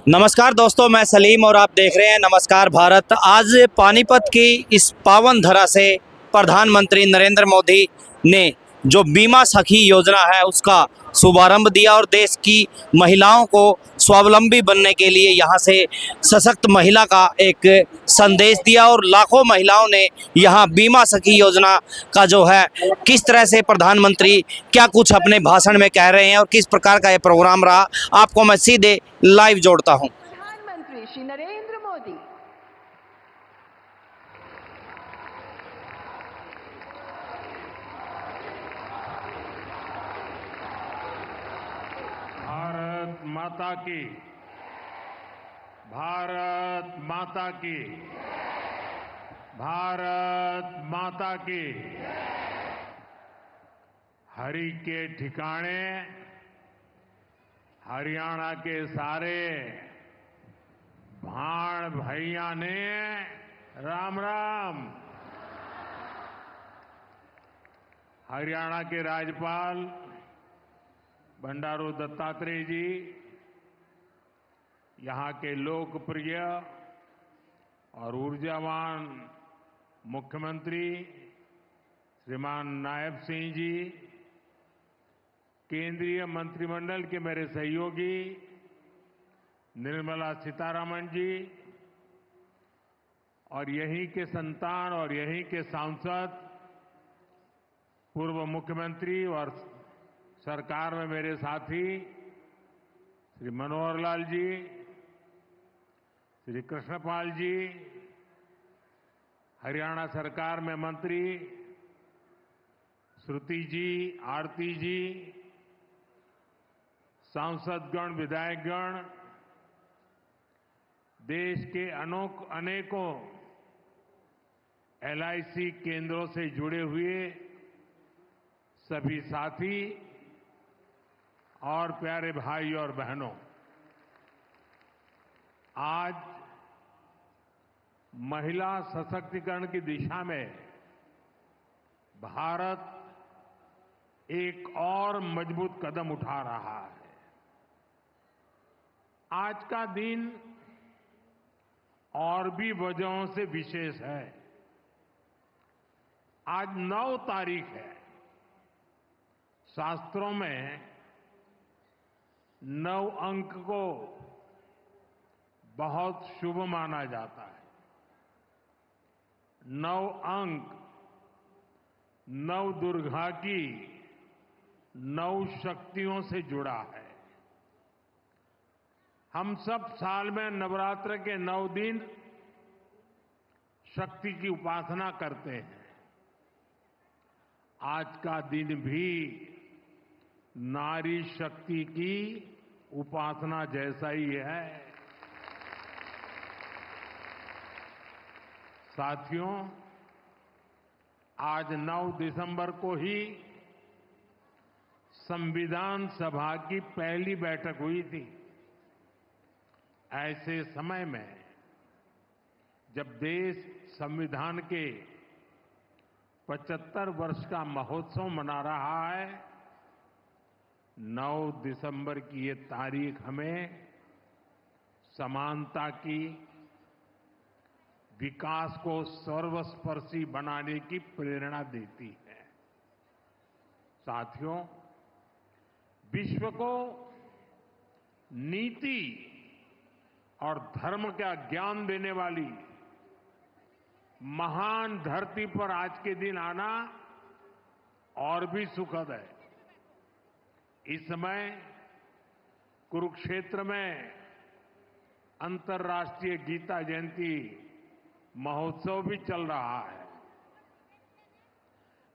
नमस्कार दोस्तों, मैं सलीम और आप देख रहे हैं नमस्कार भारत। आज पानीपत की इस पावन धरा से प्रधानमंत्री नरेंद्र मोदी ने जो बीमा सखी योजना है उसका शुभारंभ दिया और देश की महिलाओं को स्वावलंबी बनने के लिए यहाँ से सशक्त महिला का एक संदेश दिया और लाखों महिलाओं ने यहाँ बीमा सखी योजना का जो है किस तरह से प्रधानमंत्री क्या कुछ अपने भाषण में कह रहे हैं और किस प्रकार का ये प्रोग्राम रहा, आपको मैं सीधे लाइव जोड़ता हूँ। प्रधानमंत्री श्री नरेंद्र मोदी। भारत माता की, भारत माता की, भारत माता की। हरि के ठिकाने हरियाणा के सारे भाण भैया ने राम राम। हरियाणा के राज्यपाल बंडारू दत्तात्रेय जी, यहाँ के लोकप्रिय और ऊर्जावान मुख्यमंत्री श्रीमान नायब सिंह जी, केंद्रीय मंत्रिमंडल के मेरे सहयोगी निर्मला सीतारमण जी और यहीं के संतान और यहीं के सांसद पूर्व मुख्यमंत्री और सरकार में मेरे साथी श्री मनोहर लाल जी, श्री कृष्णपाल जी, हरियाणा सरकार में मंत्री श्रुति जी, आरती जी, सांसदगण, विधायकगण, देश के अनेकों एलआईसी केंद्रों से जुड़े हुए सभी साथी और प्यारे भाई और बहनों, आज महिला सशक्तिकरण की दिशा में भारत एक और मजबूत कदम उठा रहा है। आज का दिन और भी वजहों से विशेष है। आज 9 तारीख है। शास्त्रों में 9 अंक को बहुत शुभ माना जाता है। 9 अंक 9 दुर्गा की 9 शक्तियों से जुड़ा है। हम सब साल में नवरात्र के 9 दिन शक्ति की उपासना करते हैं। आज का दिन भी नारी शक्ति की उपासना जैसा ही है। साथियों, आज 9 दिसंबर को ही संविधान सभा की पहली बैठक हुई थी। ऐसे समय में जब देश संविधान के 75 वर्ष का महोत्सव मना रहा है, 9 दिसंबर की ये तारीख हमें समानता की, विकास को सर्वस्पर्शी बनाने की प्रेरणा देती है। साथियों, विश्व को नीति और धर्म का ज्ञान देने वाली महान धरती पर आज के दिन आना और भी सुखद है। इस समय कुरुक्षेत्र में अंतर्राष्ट्रीय गीता जयंती महोत्सव भी चल रहा है।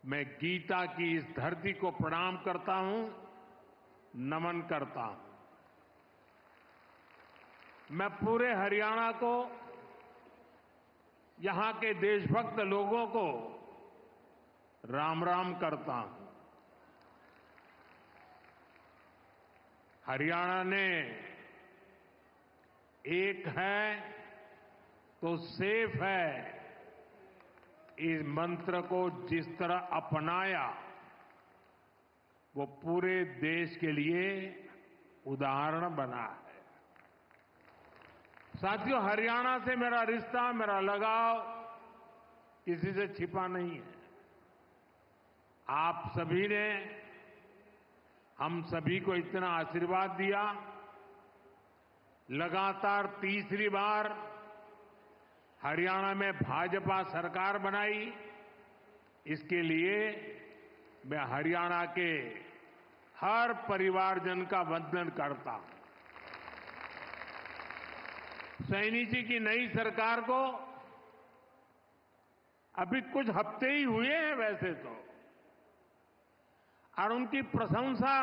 मैं गीता की इस धरती को प्रणाम करता हूं, नमन करता हूं। मैं पूरे हरियाणा को, यहां के देशभक्त लोगों को राम राम करता हूं। हरियाणा ने एक है तो सेफ है इस मंत्र को जिस तरह अपनाया, वो पूरे देश के लिए उदाहरण बना है। साथियों, हरियाणा से मेरा रिश्ता, मेरा लगाव किसी से छिपा नहीं है। आप सभी ने हम सभी को इतना आशीर्वाद दिया, लगातार तीसरी बार हरियाणा में भाजपा सरकार बनाई। इसके लिए मैं हरियाणा के हर परिवारजन का वंदन करता हूं। सैनी जी की नई सरकार को अभी कुछ हफ्ते ही हुए हैं वैसे तो, और उनकी प्रशंसा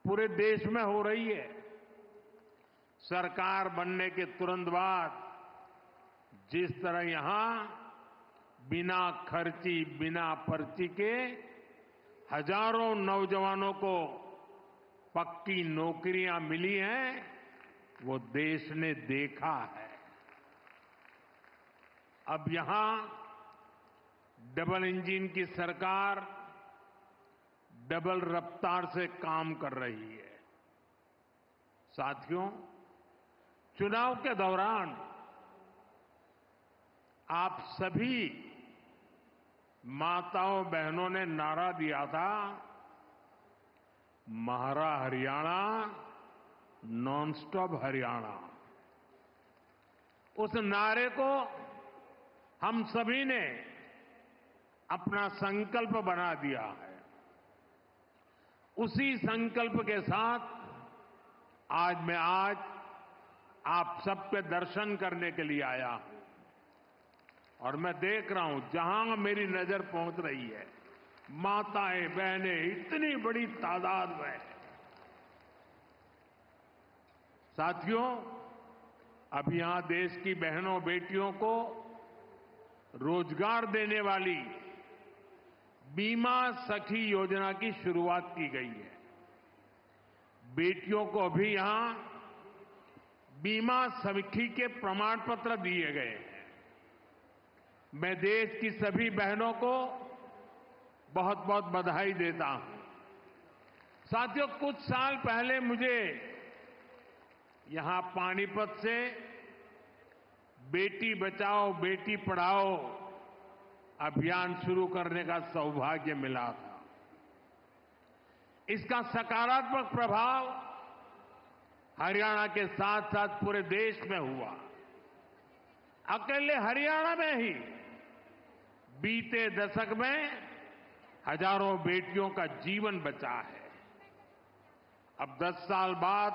पूरे देश में हो रही है। सरकार बनने के तुरंत बाद जिस तरह यहां बिना खर्ची, बिना पर्ची के हजारों नौजवानों को पक्की नौकरियां मिली हैं, वो देश ने देखा है। अब यहां डबल इंजन की सरकार डबल रफ्तार से काम कर रही है। साथियों, चुनाव के दौरान आप सभी माताओं बहनों ने नारा दिया था, महारा हरियाणा, नॉन स्टॉप हरियाणा। उस नारे को हम सभी ने अपना संकल्प बना दिया है। उसी संकल्प के साथ आज आप सबके दर्शन करने के लिए आया हूं, और मैं देख रहा हूं जहां मेरी नजर पहुंच रही है, माताएं बहनें इतनी बड़ी तादाद में। साथियों, अब यहां देश की बहनों बेटियों को रोजगार देने वाली बीमा सखी योजना की शुरुआत की गई है। बेटियों को अभी यहां बीमा सखी के प्रमाण पत्र दिए गए हैं। मैं देश की सभी बहनों को बहुत बहुत बधाई देता हूं। साथियों, कुछ साल पहले मुझे यहां पानीपत से बेटी बचाओ बेटी पढ़ाओ अभियान शुरू करने का सौभाग्य मिला था। इसका सकारात्मक प्रभाव हरियाणा के साथ साथ पूरे देश में हुआ। अकेले हरियाणा में ही बीते दशक में हजारों बेटियों का जीवन बचा है। अब 10 साल बाद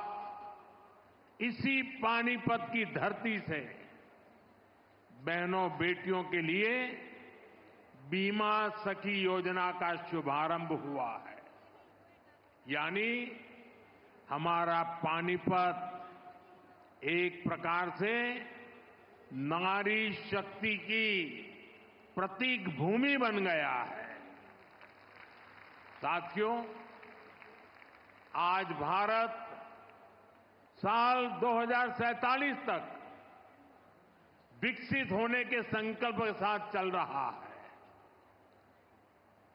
इसी पानीपत की धरती से बहनों बेटियों के लिए बीमा सखी योजना का शुभारंभ हुआ है। यानी हमारा पानीपत एक प्रकार से नारी शक्ति की प्रतीक भूमि बन गया है। साथियों, आज भारत साल 2047 तक विकसित होने के संकल्प के साथ चल रहा है।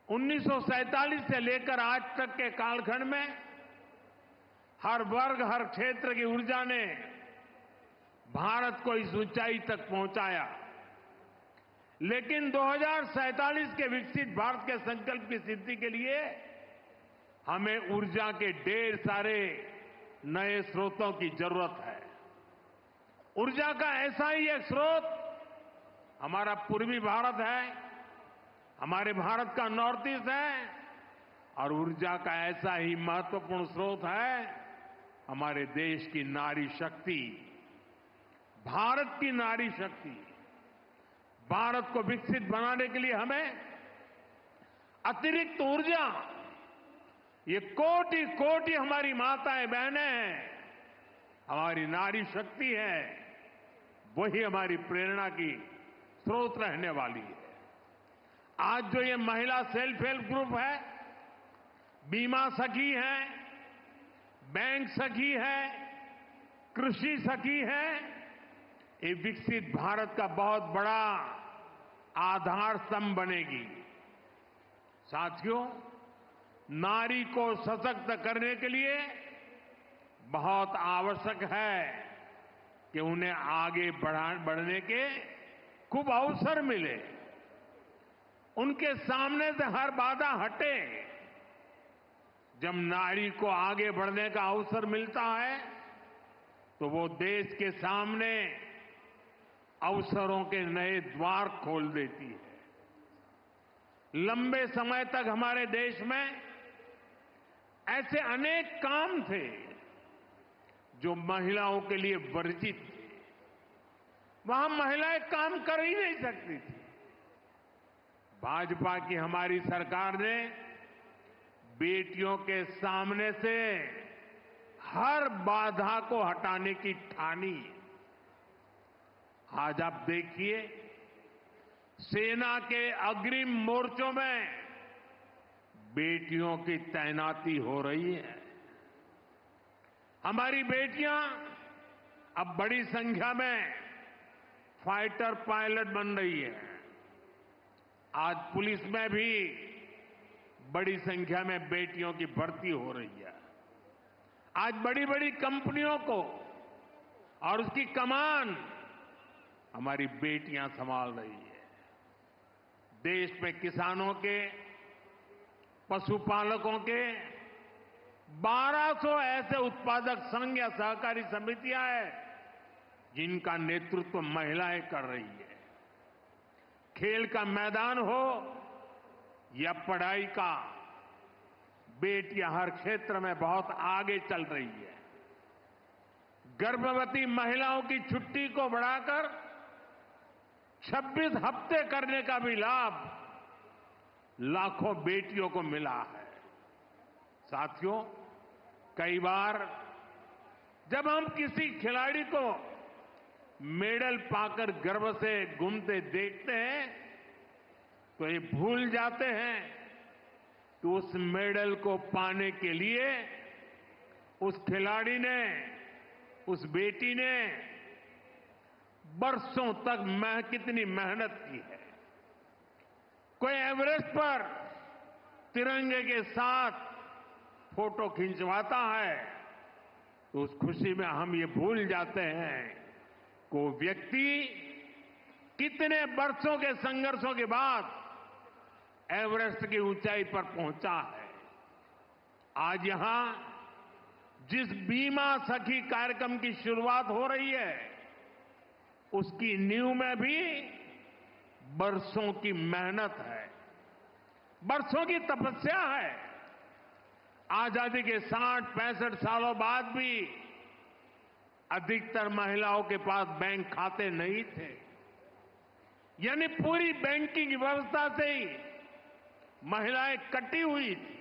1947 से लेकर आज तक के कालखंड में हर वर्ग, हर क्षेत्र की ऊर्जा ने भारत को इस ऊंचाई तक पहुंचाया। लेकिन 2047 के विकसित भारत के संकल्प की सिद्धि के लिए हमें ऊर्जा के ढेर सारे नए स्रोतों की जरूरत है। ऊर्जा का ऐसा ही एक स्रोत हमारा पूर्वी भारत है, हमारे भारत का नॉर्थ ईस्ट है, और ऊर्जा का ऐसा ही महत्वपूर्ण स्रोत है हमारे देश की नारी शक्ति, भारत की नारी शक्ति। भारत को विकसित बनाने के लिए हमें अतिरिक्त ऊर्जा, ये कोटि कोटि हमारी माताएं बहनें हैं, हमारी नारी शक्ति है, वही हमारी प्रेरणा की स्रोत रहने वाली है। आज जो ये महिला सेल्फ हेल्प ग्रुप है, बीमा सखी है, बैंक सखी है, कृषि सखी है, ये विकसित भारत का बहुत बड़ा आधार स्तंभ बनेगी। साथियों, नारी को सशक्त करने के लिए बहुत आवश्यक है कि उन्हें आगे बढ़ने के खूब अवसर मिले, उनके सामने से हर बाधा हटे। जब नारी को आगे बढ़ने का अवसर मिलता है तो वो देश के सामने अवसरों के नए द्वार खोल देती है। लंबे समय तक हमारे देश में ऐसे अनेक काम थे जो महिलाओं के लिए वर्जित थे। वहां महिलाएं काम कर ही नहीं सकती थी। भाजपा की हमारी सरकार ने बेटियों के सामने से हर बाधा को हटाने की ठानी। आज आप देखिए, सेना के अग्रिम मोर्चों में बेटियों की तैनाती हो रही है। हमारी बेटियां अब बड़ी संख्या में फाइटर पायलट बन रही है। आज पुलिस में भी बड़ी संख्या में बेटियों की भर्ती हो रही है। आज बड़ी बड़ी कंपनियों को और उसकी कमान हमारी बेटियां संभाल रही है। देश में किसानों के, पशुपालकों के 1200 ऐसे उत्पादक संघ या सहकारी समितियां हैं जिनका नेतृत्व महिलाएं कर रही है। खेल का मैदान हो या पढ़ाई का, बेटियां हर क्षेत्र में बहुत आगे चल रही है। गर्भवती महिलाओं की छुट्टी को बढ़ाकर 26 हफ्ते करने का भी लाभ लाखों बेटियों को मिला है। साथियों, कई बार जब हम किसी खिलाड़ी को मेडल पाकर गर्व से घूमते देखते हैं तो ये भूल जाते हैं कि उस मेडल को पाने के लिए उस खिलाड़ी ने, उस बेटी ने बरसों तक कितनी मेहनत की है। कोई एवरेस्ट पर तिरंगे के साथ फोटो खिंचवाता है तो उस खुशी में हम ये भूल जाते हैं कि वो व्यक्ति कितने बरसों के संघर्षों के बाद एवरेस्ट की ऊंचाई पर पहुंचा है। आज यहां जिस बीमा सखी कार्यक्रम की शुरुआत हो रही है उसकी नींव में भी बरसों की मेहनत है, बरसों की तपस्या है। आजादी के 60-65 सालों बाद भी अधिकतर महिलाओं के पास बैंक खाते नहीं थे, यानी पूरी बैंकिंग व्यवस्था से ही महिलाएं कटी हुई थी।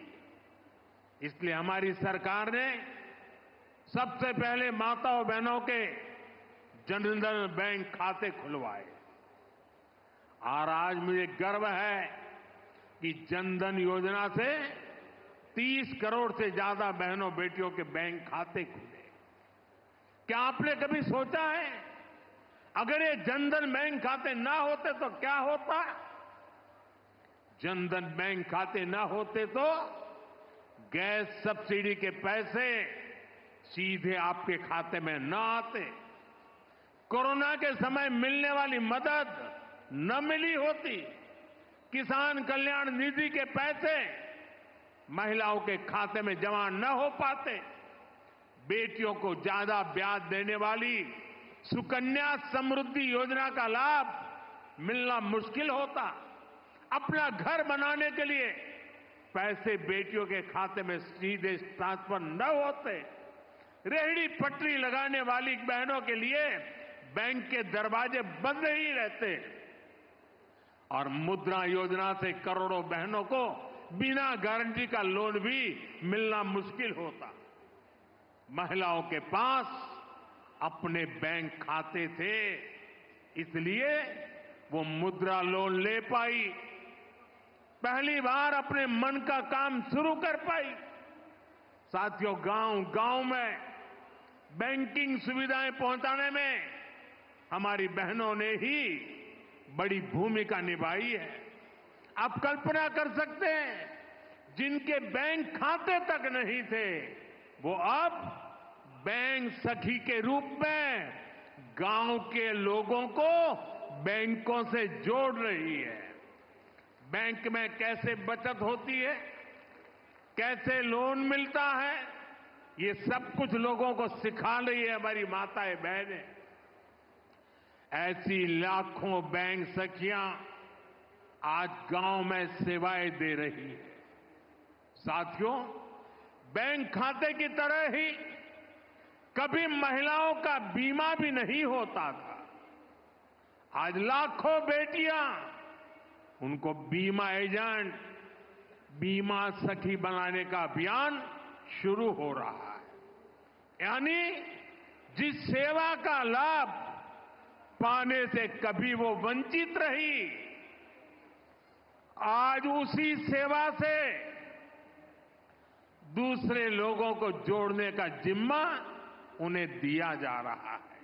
इसलिए हमारी सरकार ने सबसे पहले माताओं बहनों के जनधन बैंक खाते खुलवाए और आज मुझे गर्व है कि जनधन योजना से 30 करोड़ से ज्यादा बहनों बेटियों के बैंक खाते खुले। क्या आपने कभी सोचा है अगर ये जनधन बैंक खाते ना होते तो क्या होता? जनधन बैंक खाते ना होते तो गैस सब्सिडी के पैसे सीधे आपके खाते में न आते, कोरोना के समय मिलने वाली मदद न मिली होती, किसान कल्याण निधि के पैसे महिलाओं के खाते में जमा न हो पाते, बेटियों को ज्यादा ब्याज देने वाली सुकन्या समृद्धि योजना का लाभ मिलना मुश्किल होता, अपना घर बनाने के लिए पैसे बेटियों के खाते में सीधे ट्रांसफर न होते, रेहड़ी पटरी लगाने वाली बहनों के लिए बैंक के दरवाजे बंद ही रहते और मुद्रा योजना से करोड़ों बहनों को बिना गारंटी का लोन भी मिलना मुश्किल होता। महिलाओं के पास अपने बैंक खाते थे, इसलिए वो मुद्रा लोन ले पाई, पहली बार अपने मन का काम शुरू कर पाई। साथियों, गांव-गांव में बैंकिंग सुविधाएं पहुंचाने में हमारी बहनों ने ही बड़ी भूमिका निभाई है। आप कल्पना कर सकते हैं जिनके बैंक खाते तक नहीं थे वो अब बैंक सखी के रूप में गांव के लोगों को बैंकों से जोड़ रही है। बैंक में कैसे बचत होती है, कैसे लोन मिलता है, ये सब कुछ लोगों को सिखा रही है हमारी माताएं बहनें। ऐसी लाखों बैंक सखियां आज गांव में सेवाएं दे रही है। साथियों, बैंक खाते की तरह ही कभी महिलाओं का बीमा भी नहीं होता था। आज लाखों बेटियां, उनको बीमा एजेंट, बीमा सखी बनाने का अभियान शुरू हो रहा है। यानी जिस सेवा का लाभ पाने से कभी वो वंचित रही, आज उसी सेवा से दूसरे लोगों को जोड़ने का जिम्मा उन्हें दिया जा रहा है।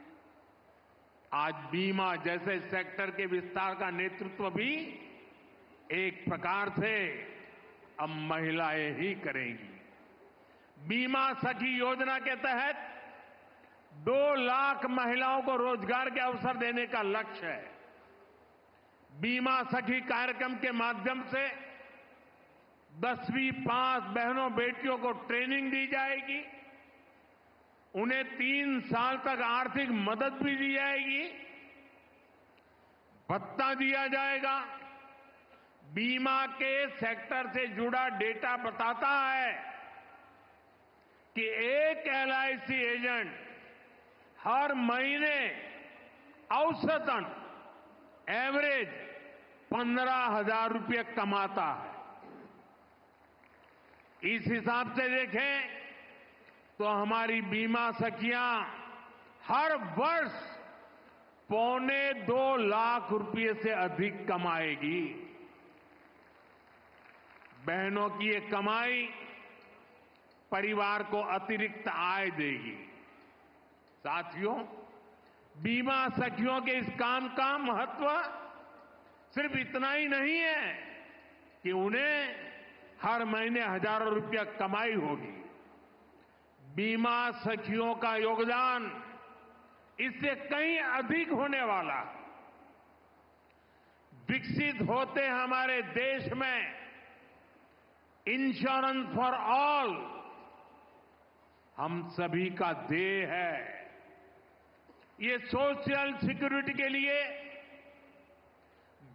आज बीमा जैसे सेक्टर के विस्तार का नेतृत्व भी एक प्रकार से अब महिलाएं ही करेंगी। बीमा सखी योजना के तहत 2 लाख महिलाओं को रोजगार के अवसर देने का लक्ष्य है। बीमा सखी कार्यक्रम के माध्यम से 10वीं पास बहनों बेटियों को ट्रेनिंग दी जाएगी, उन्हें 3 साल तक आर्थिक मदद भी दी जाएगी, भत्ता दिया जाएगा। बीमा के सेक्टर से जुड़ा डेटा बताता है कि एक LIC एजेंट हर महीने औसतन एवरेज 15,000 रुपये कमाता है। इस हिसाब से देखें तो हमारी बीमा सखियां हर वर्ष 2.25 लाख रुपये से अधिक कमाएगी। बहनों की ये कमाई परिवार को अतिरिक्त आय देगी। साथियों, बीमा सखियों के इस काम का महत्व सिर्फ इतना ही नहीं है कि उन्हें हर महीने हजारों रुपया कमाई होगी। बीमा सखियों का योगदान इससे कहीं अधिक होने वाला। विकसित होते हमारे देश में इंश्योरेंस फॉर ऑल हम सभी का ध्येय है। ये सोशल सिक्योरिटी के लिए,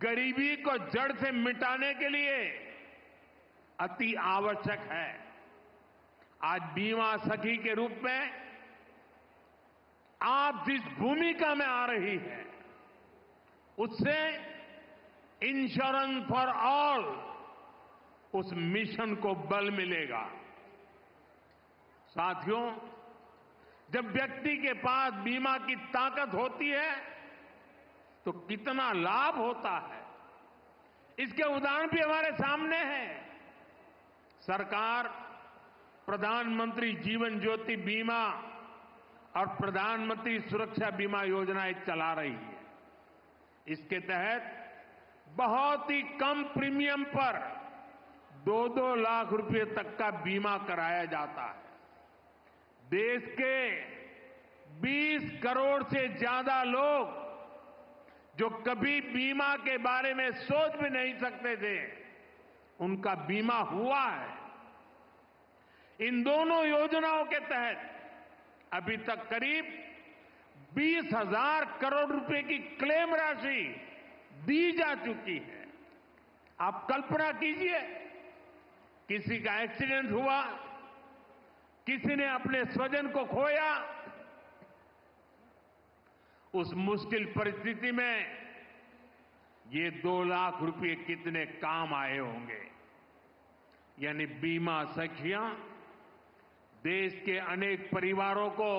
गरीबी को जड़ से मिटाने के लिए अति आवश्यक है। आज बीमा सखी के रूप में आप जिस भूमिका में आ रही है, उससे इंश्योरेंस फॉर ऑल उस मिशन को बल मिलेगा। साथियों, जब व्यक्ति के पास बीमा की ताकत होती है तो कितना लाभ होता है, इसके उदाहरण भी हमारे सामने हैं। सरकार प्रधानमंत्री जीवन ज्योति बीमा और प्रधानमंत्री सुरक्षा बीमा योजनाएं चला रही है। इसके तहत बहुत ही कम प्रीमियम पर 2-2 लाख रुपए तक का बीमा कराया जाता है। देश के 20 करोड़ से ज्यादा लोग जो कभी बीमा के बारे में सोच भी नहीं सकते थे, उनका बीमा हुआ है। इन दोनों योजनाओं के तहत अभी तक करीब 20,000 करोड़ रुपए की क्लेम राशि दी जा चुकी है। आप कल्पना कीजिए, किसी का एक्सीडेंट हुआ, किसी ने अपने स्वजन को खोया, उस मुश्किल परिस्थिति में ये 2 लाख रुपए कितने काम आए होंगे। यानी बीमा सखियां देश के अनेक परिवारों को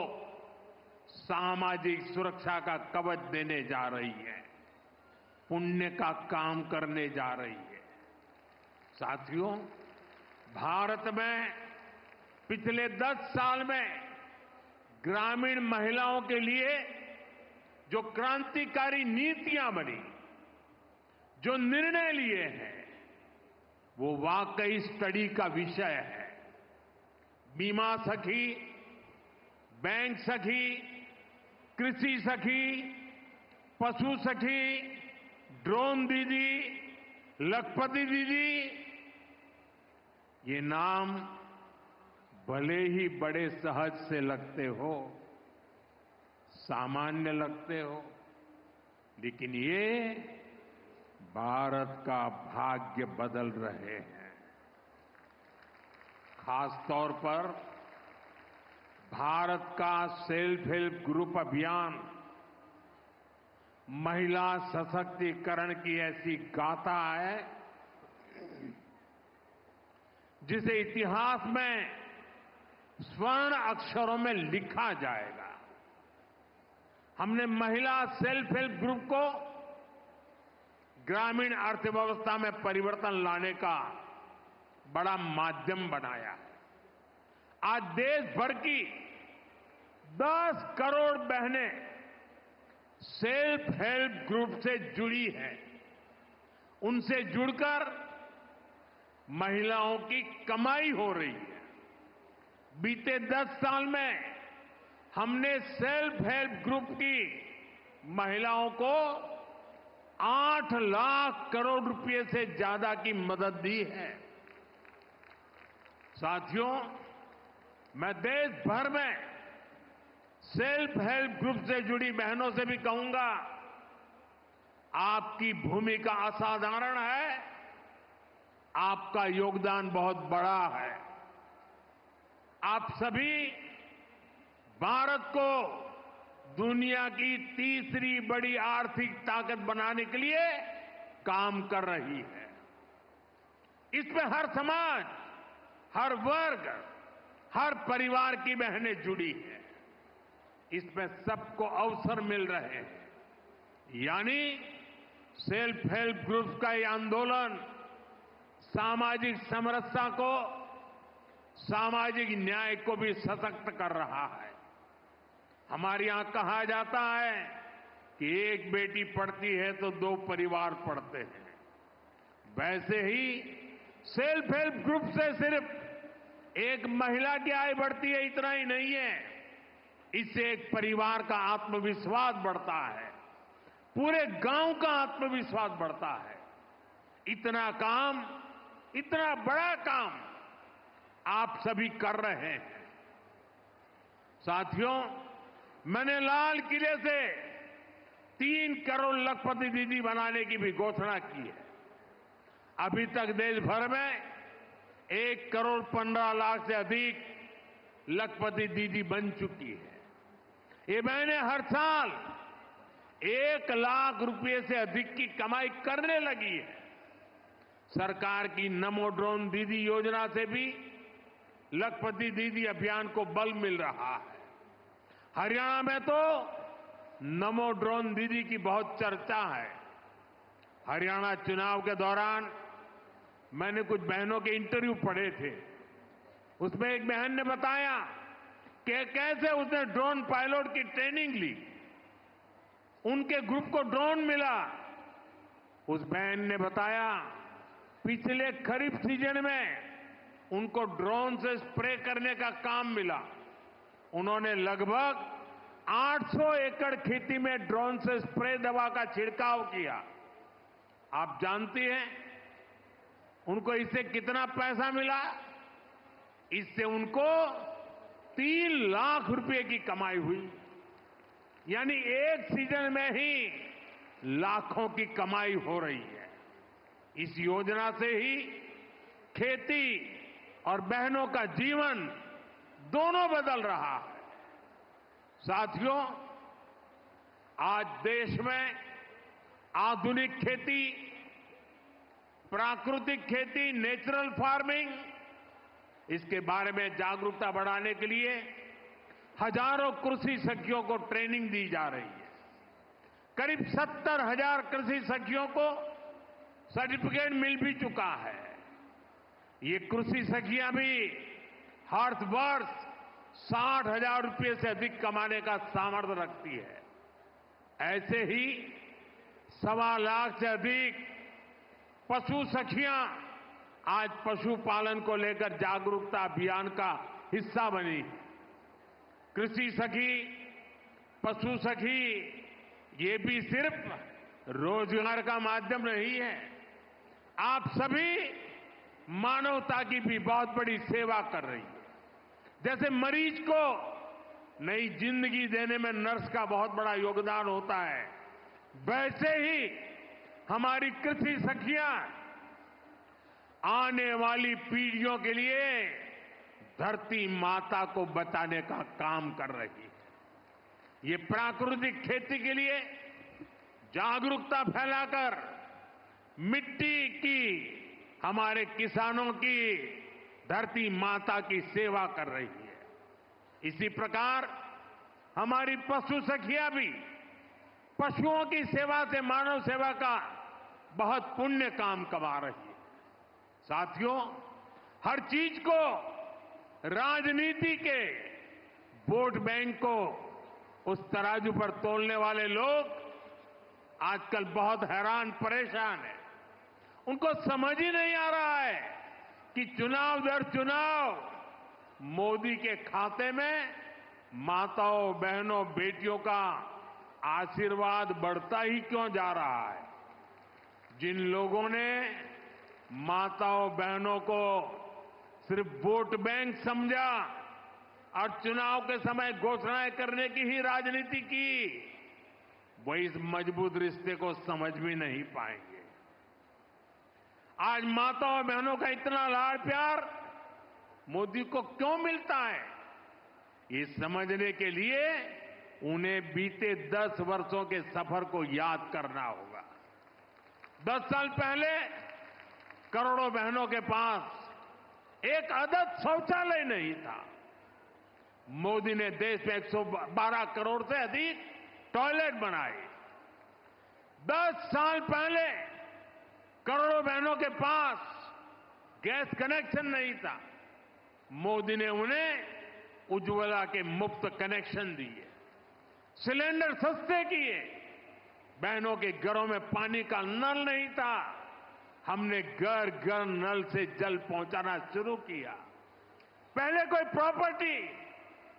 सामाजिक सुरक्षा का कवच देने जा रही है, पुण्य का काम करने जा रही है। साथियों, भारत में पिछले 10 साल में ग्रामीण महिलाओं के लिए जो क्रांतिकारी नीतियां बनी, जो निर्णय लिए हैं, वो वाकई स्टडी का विषय है। बीमा सखी, बैंक सखी, कृषि सखी, पशु सखी, ड्रोन दीदी, लखपति दीदी, ये नाम भले ही बड़े सहज से लगते हो, सामान्य लगते हो, लेकिन ये भारत का भाग्य बदल रहे हैं। खास तौर पर भारत का सेल्फ हेल्प ग्रुप अभियान महिला सशक्तिकरण की ऐसी गाथा है जिसे इतिहास में स्वर्ण अक्षरों में लिखा जाएगा। हमने महिला सेल्फ हेल्प ग्रुप को ग्रामीण अर्थव्यवस्था में परिवर्तन लाने का बड़ा माध्यम बनाया है। आज देश भर की 10 करोड़ बहनें सेल्फ हेल्प ग्रुप से जुड़ी हैं। उनसे जुड़कर महिलाओं की कमाई हो रही है। बीते 10 साल में हमने सेल्फ हेल्प ग्रुप की महिलाओं को 8 लाख करोड़ रुपए से ज्यादा की मदद दी है। साथियों, मैं देश भर में सेल्फ हेल्प ग्रुप से जुड़ी बहनों से भी कहूंगा, आपकी भूमिका असाधारण है, आपका योगदान बहुत बड़ा है। आप सभी भारत को दुनिया की तीसरी बड़ी आर्थिक ताकत बनाने के लिए काम कर रही है। इसमें हर समाज, हर वर्ग, हर परिवार की बहनें जुड़ी हैं। इसमें सबको अवसर मिल रहे हैं। यानी सेल्फ हेल्प ग्रुप का ये आंदोलन सामाजिक समरसता को, सामाजिक न्याय को भी सशक्त कर रहा है। हमारे यहां कहा जाता है कि एक बेटी पढ़ती है तो 2 परिवार पढ़ते हैं। वैसे ही सेल्फ हेल्प ग्रुप से सिर्फ एक महिला की आय बढ़ती है, इतना ही नहीं है। इससे एक परिवार का आत्मविश्वास बढ़ता है, पूरे गांव का आत्मविश्वास बढ़ता है। इतना काम, इतना बड़ा काम आप सभी कर रहे हैं। साथियों, मैंने लाल किले से 3 करोड़ लखपति दीदी बनाने की भी घोषणा की है। अभी तक देश भर में 1 करोड़ 15 लाख से अधिक लखपति दीदी बन चुकी है। ये बहनें हर साल 1 लाख रुपए से अधिक की कमाई करने लगी है। सरकार की नमो ड्रोन दीदी योजना से भी लखपति दीदी अभियान को बल मिल रहा है। हरियाणा में तो नमो ड्रोन दीदी की बहुत चर्चा है। हरियाणा चुनाव के दौरान मैंने कुछ बहनों के इंटरव्यू पढ़े थे। उसमें एक बहन ने बताया कि कैसे उसने ड्रोन पायलट की ट्रेनिंग ली, उनके ग्रुप को ड्रोन मिला। उस बहन ने बताया पिछले खरीफ सीजन में उनको ड्रोन से स्प्रे करने का काम मिला। उन्होंने लगभग 800 एकड़ खेती में ड्रोन से स्प्रे दवा का छिड़काव किया। आप जानती हैं उनको इससे कितना पैसा मिला? इससे उनको 3 लाख रुपए की कमाई हुई। यानी एक सीजन में ही लाखों की कमाई हो रही है। इस योजना से ही खेती और बहनों का जीवन दोनों बदल रहा है। साथियों, आज देश में आधुनिक खेती, प्राकृतिक खेती, नेचुरल फार्मिंग, इसके बारे में जागरूकता बढ़ाने के लिए हजारों कृषि सखियों को ट्रेनिंग दी जा रही है। करीब 70,000 कृषि सखियों को सर्टिफिकेट मिल भी चुका है। ये कृषि सखियां भी हर वर्ष 60,000 रुपए से अधिक कमाने का सामर्थ्य रखती है। ऐसे ही 1.25 लाख से अधिक पशु सखियां आज पशुपालन को लेकर जागरूकता अभियान का हिस्सा बनी। कृषि सखी पशु सखी ये भी सिर्फ रोजगार का माध्यम नहीं है, आप सभी मानवता की भी बहुत बड़ी सेवा कर रही है। जैसे मरीज को नई जिंदगी देने में नर्स का बहुत बड़ा योगदान होता है, वैसे ही हमारी कृषि सखियां आने वाली पीढ़ियों के लिए धरती माता को बचाने का काम कर रही है। ये प्राकृतिक खेती के लिए जागरूकता फैलाकर मिट्टी की हमारे किसानों की धरती माता की सेवा कर रही है। इसी प्रकार हमारी पशु सखियां भी पशुओं की सेवा से मानव सेवा का बहुत पुण्य काम कमा रही है। साथियों, हर चीज को राजनीति के वोट बैंक को उस तराजू पर तोलने वाले लोग आजकल बहुत हैरान परेशान हैं। उनको समझ ही नहीं आ रहा है कि चुनाव दर चुनाव मोदी के खाते में माताओं, बहनों, बेटियों का आशीर्वाद बढ़ता ही क्यों जा रहा है। जिन लोगों ने माताओं, बहनों को सिर्फ वोट बैंक समझा और चुनाव के समय घोषणाएं करने की ही राजनीति की, वो इस मजबूत रिश्ते को समझ भी नहीं पाएंगे। आज माताओं बहनों का इतना लाड़ प्यार मोदी को क्यों मिलता है, ये समझने के लिए उन्हें बीते 10 वर्षों के सफर को याद करना होगा। 10 साल पहले करोड़ों बहनों के पास एक आदत शौचालय नहीं था। मोदी ने देश में 112 करोड़ से अधिक टॉयलेट बनाए। 10 साल पहले करोड़ों बहनों के पास गैस कनेक्शन नहीं था। मोदी ने उन्हें उज्ज्वला के मुफ्त कनेक्शन दिए, सिलेंडर सस्ते किए। बहनों के घरों में पानी का नल नहीं था, हमने घर घर नल से जल पहुंचाना शुरू किया। पहले कोई प्रॉपर्टी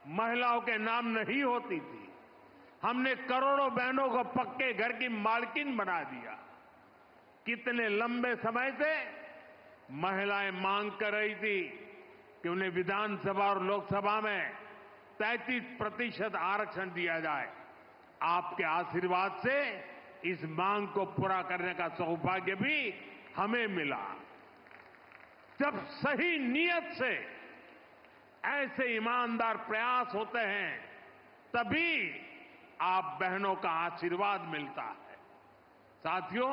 महिलाओं के नाम नहीं होती थी, हमने करोड़ों बहनों को पक्के घर की मालकिन बना दिया। कितने लंबे समय से महिलाएं मांग कर रही थी कि उन्हें विधानसभा और लोकसभा में 33% आरक्षण दिया जाए। आपके आशीर्वाद से इस मांग को पूरा करने का सौभाग्य भी हमें मिला। जब सही नियत से ऐसे ईमानदार प्रयास होते हैं, तभी आप बहनों का आशीर्वाद मिलता है। साथियों,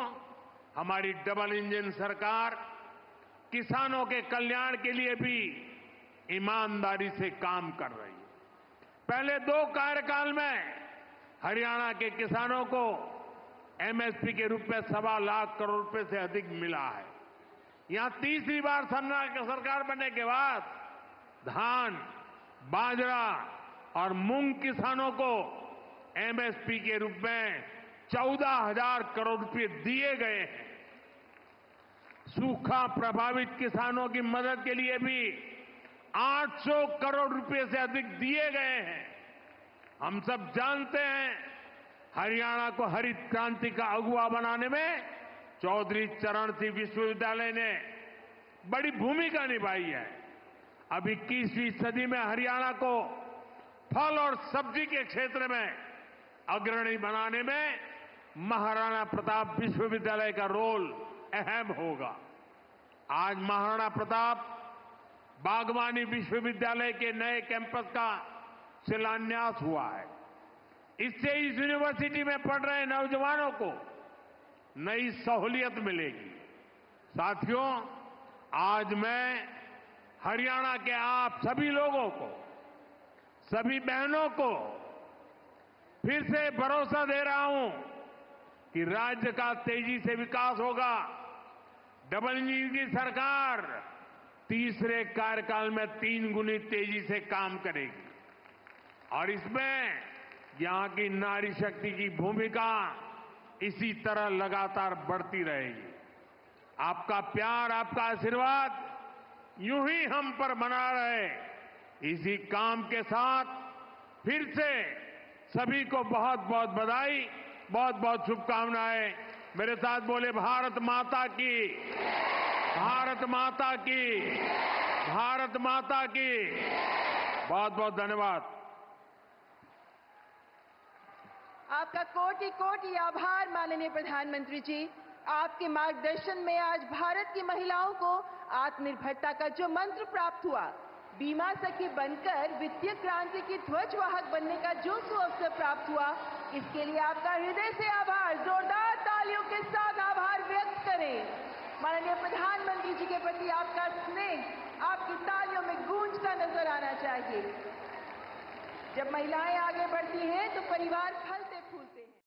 हमारी डबल इंजन सरकार किसानों के कल्याण के लिए भी ईमानदारी से काम कर रही है। पहले 2 कार्यकाल में हरियाणा के किसानों को एमएसपी के रूप में 1.25 लाख करोड़ रुपए से अधिक मिला है। यहां तीसरी बार सरकार बनने के बाद धान, बाजरा और मूंग किसानों को एमएसपी के रूप में 14,000 करोड़ रुपए दिए गए हैं। सूखा प्रभावित किसानों की मदद के लिए भी 800 करोड़ रुपए से अधिक दिए गए हैं। हम सब जानते हैं, हरियाणा को हरित क्रांति का अगुवा बनाने में चौधरी चरण सिंह विश्वविद्यालय ने बड़ी भूमिका निभाई है। अब 21वीं सदी में हरियाणा को फल और सब्जी के क्षेत्र में अग्रणी बनाने में महाराणा प्रताप विश्वविद्यालय का रोल अहम होगा। आज महाराणा प्रताप बागवानी विश्वविद्यालय के नए कैंपस का शिलान्यास हुआ है। इससे इस यूनिवर्सिटी में पढ़ रहे नौजवानों को नई सहूलियत मिलेगी। साथियों, आज मैं हरियाणा के आप सभी लोगों को, सभी बहनों को फिर से भरोसा दे रहा हूं कि राज्य का तेजी से विकास होगा। डबल इंजन की सरकार तीसरे कार्यकाल में 3 गुनी तेजी से काम करेगी और इसमें यहां की नारी शक्ति की भूमिका इसी तरह लगातार बढ़ती रहेगी। आपका प्यार, आपका आशीर्वाद यूं ही हम पर बना रहे। इसी काम के साथ फिर से सभी को बहुत बहुत बधाई, बहुत बहुत शुभकामनाएं। मेरे साथ बोले भारत माता की, भारत माता की, भारत माता की। बहुत बहुत धन्यवाद। आपका कोटि कोटि आभार माननीय प्रधानमंत्री जी। आपके मार्गदर्शन में आज भारत की महिलाओं को आत्मनिर्भरता का जो मंत्र प्राप्त हुआ, बीमा सखी बनकर वित्तीय क्रांति की ध्वजवाहक बनने का जो सुअवसर प्राप्त हुआ, इसके लिए आपका हृदय से आभार, जोरदार तालियों के साथ आभार व्यक्त करें। माननीय प्रधानमंत्री जी के प्रति आपका स्नेह आपकी तालियों में गूंजता नजर आना चाहिए। जब महिलाएं आगे बढ़ती हैं तो परिवार फल